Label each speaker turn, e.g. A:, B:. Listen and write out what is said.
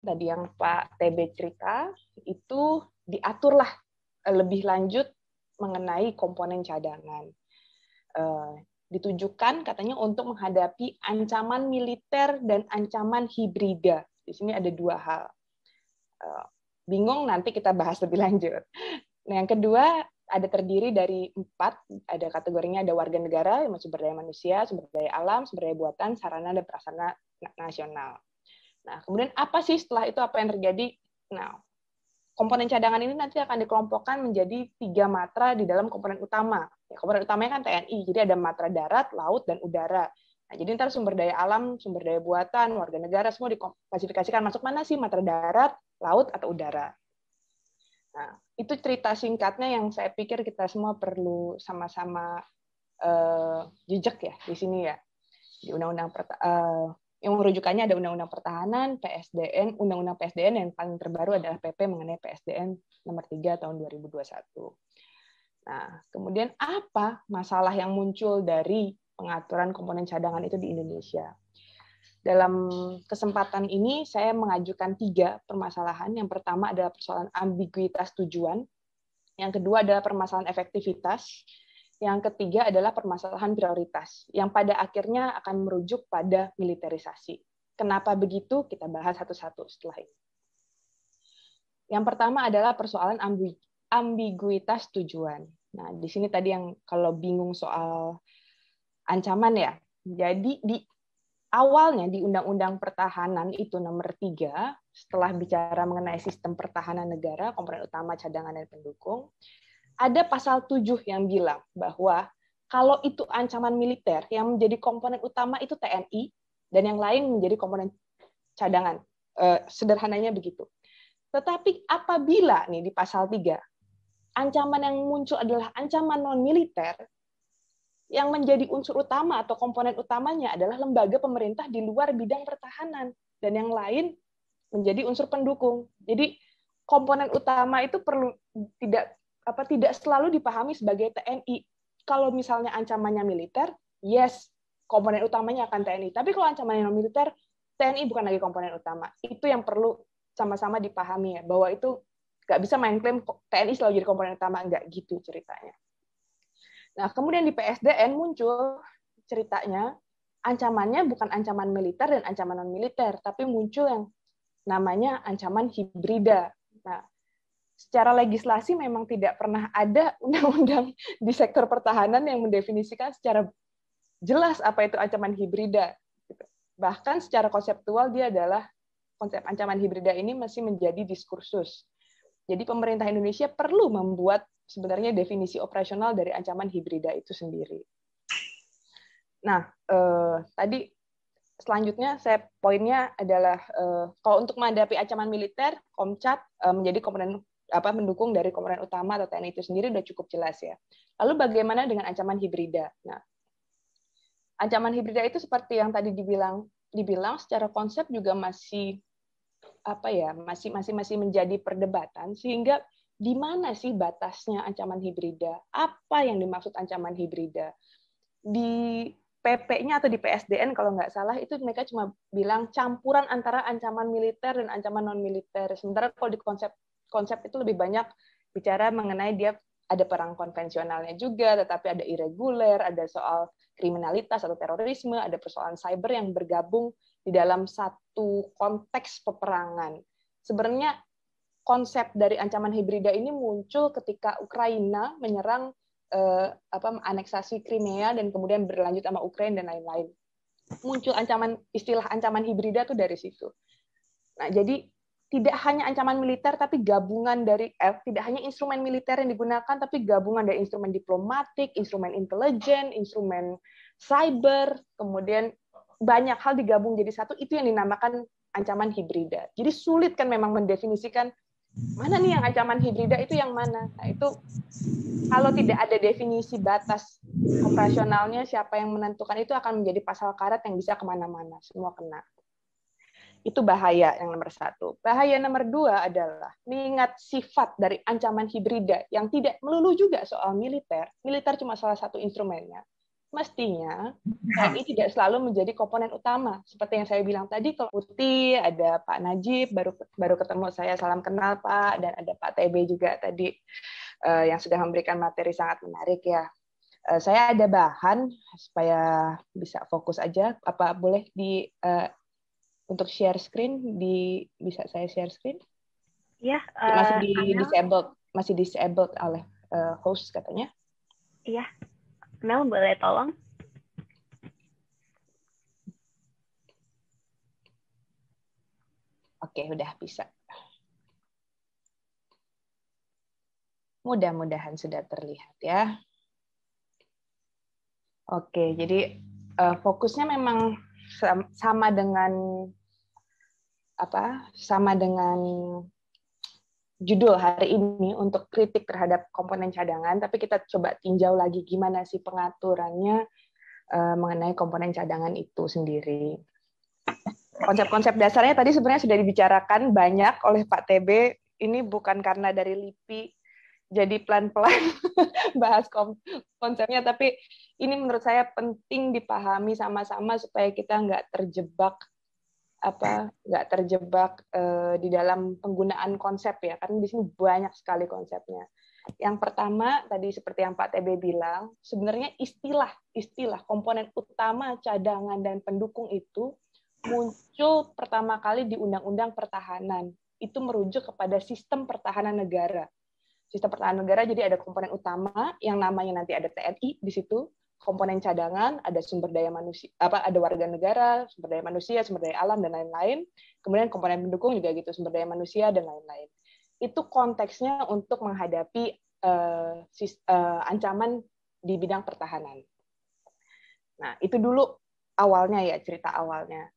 A: tadi yang Pak TB cerita, itu diaturlah lebih lanjut mengenai komponen cadangan. Ditujukan katanya untuk menghadapi ancaman militer dan ancaman hibrida. Di sini ada dua hal. Bingung, nanti kita bahas lebih lanjut. Nah, yang kedua, ada terdiri dari 4, ada kategorinya, ada warga negara, sumber daya manusia, sumber daya alam, sumber daya buatan, sarana dan prasarana nasional. Nah, kemudian apa sih setelah itu, apa yang terjadi? Nah, komponen cadangan ini nanti akan dikelompokkan menjadi 3 matra di dalam komponen utama. Ya, komponen utamanya kan TNI, jadi ada matra darat, laut, dan udara. Nah, jadi ntar sumber daya alam, sumber daya buatan, warga negara, semua diklasifikasikan masuk mana sih, matra darat, laut, atau udara. Nah, itu cerita singkatnya yang saya pikir kita semua perlu sama-sama jejak ya di sini ya. Di Undang-Undang yang merujukannya ada Undang-Undang Pertahanan, PSDN, Undang-Undang PSDN, yang paling terbaru adalah PP mengenai PSDN nomor 3 tahun 2021. Nah, kemudian apa masalah yang muncul dari pengaturan komponen cadangan itu di Indonesia? Dalam kesempatan ini saya mengajukan 3 permasalahan. Yang pertama adalah persoalan ambiguitas tujuan, yang kedua adalah permasalahan efektivitas, yang ketiga adalah permasalahan prioritas, yang pada akhirnya akan merujuk pada militerisasi. Kenapa begitu? Kita bahas satu-satu setelah ini. Yang pertama adalah persoalan ambiguitas tujuan. Nah, di sini tadi yang kalau bingung soal ancaman ya. Jadi di awalnya di Undang-Undang Pertahanan itu nomor 3, setelah bicara mengenai sistem pertahanan negara, komponen utama, cadangan, dan pendukung, ada pasal 7 yang bilang bahwa kalau itu ancaman militer, yang menjadi komponen utama itu TNI, dan yang lain menjadi komponen cadangan. Sederhananya begitu. Tetapi apabila nih di pasal 3, ancaman yang muncul adalah ancaman non-militer, yang menjadi unsur utama atau komponen utamanya adalah lembaga pemerintah di luar bidang pertahanan, dan yang lain menjadi unsur pendukung. Jadi komponen utama itu perlu tidak selalu dipahami sebagai TNI. Kalau misalnya ancamannya militer, yes, komponen utamanya akan TNI. Tapi kalau ancamannya non militer, TNI bukan lagi komponen utama. Itu yang perlu sama-sama dipahami ya, bahwa itu nggak bisa main klaim TNI selalu jadi komponen utama, nggak gitu ceritanya. Nah, kemudian di PSDN muncul ceritanya ancamannya bukan ancaman militer dan ancaman non-militer, tapi muncul yang namanya ancaman hibrida. Nah, secara legislasi memang tidak pernah ada undang-undang di sektor pertahanan yang mendefinisikan secara jelas apa itu ancaman hibrida. Bahkan secara konseptual dia adalah konsep ancaman hibrida ini masih menjadi diskursus. Jadi pemerintah Indonesia perlu membuat sebenarnya definisi operasional dari ancaman hibrida itu sendiri. Nah, tadi selanjutnya poinnya adalah kalau untuk menghadapi ancaman militer, Komcat menjadi komponen mendukung dari komponen utama atau TNI itu sendiri sudah cukup jelas ya. Lalu bagaimana dengan ancaman hibrida? Nah, ancaman hibrida itu seperti yang tadi dibilang secara konsep juga masih masih menjadi perdebatan, sehingga di mana sih batasnya ancaman hibrida? Apa yang dimaksud ancaman hibrida? Di PP-nya atau di PSDN kalau nggak salah itu mereka cuma bilang campuran antara ancaman militer dan ancaman non militer. Sementara kalau di konsep itu lebih banyak bicara mengenai dia ada perang konvensionalnya juga, tetapi ada irreguler, ada soal kriminalitas atau terorisme, ada persoalan cyber yang bergabung di dalam satu konteks peperangan. Sebenarnya konsep dari ancaman hibrida ini muncul ketika Ukraina menyerang aneksasi Crimea dan kemudian berlanjut sama Ukraina dan lain-lain. Muncul istilah ancaman hibrida tuh dari situ. Nah, jadi tidak hanya ancaman militer tapi gabungan dari tidak hanya instrumen militer yang digunakan tapi gabungan dari instrumen diplomatik, instrumen intelijen, instrumen cyber, kemudian banyak hal digabung jadi satu, itu yang dinamakan ancaman hibrida. Jadi sulit kan memang mendefinisikan mana nih yang ancaman hibrida itu yang mana. Nah, itu kalau tidak ada definisi batas operasionalnya, siapa yang menentukan itu akan menjadi pasal karet yang bisa kemana-mana, semua kena. Itu bahaya yang nomor 1. Bahaya nomor 2 adalah mengingat sifat dari ancaman hibrida yang tidak melulu juga soal militer. Militer cuma salah satu instrumennya. mestinya TNI tidak selalu menjadi komponen utama. Seperti yang saya bilang tadi, kalau Putih, ada Pak Najib, baru ketemu saya, salam kenal Pak, dan ada Pak TB juga tadi yang sudah memberikan materi sangat menarik ya. Saya ada bahan supaya bisa fokus aja. Apa boleh untuk share screen, bisa saya share screen?
B: Ya,
A: masih disabled oleh host katanya.
B: Iya, Mel boleh tolong?
A: Oke, udah bisa. Mudah-mudahan sudah terlihat ya. Oke, jadi fokusnya memang sama dengan judul hari ini untuk kritik terhadap komponen cadangan, tapi kita coba tinjau lagi gimana sih pengaturannya mengenai komponen cadangan itu sendiri. Konsep-konsep dasarnya tadi sebenarnya sudah dibicarakan banyak oleh Pak TB. Ini bukan karena dari LIPI jadi pelan-pelan bahas konsepnya, tapi ini menurut saya penting dipahami sama-sama supaya kita nggak terjebak di dalam penggunaan konsep ya, karena di sini banyak sekali konsepnya. Yang pertama tadi seperti yang Pak TB bilang, sebenarnya istilah komponen utama, cadangan, dan pendukung itu muncul pertama kali di Undang-Undang Pertahanan. Itu merujuk kepada sistem pertahanan negara. Sistem pertahanan negara jadi ada komponen utama yang namanya nanti ada TNI di situ, komponen cadangan, ada sumber daya manusia, ada warga negara, sumber daya manusia, sumber daya alam, dan lain-lain. Kemudian komponen pendukung juga gitu, sumber daya manusia dan lain-lain. Itu konteksnya untuk menghadapi ancaman di bidang pertahanan. Nah, itu dulu awalnya ya, cerita awalnya.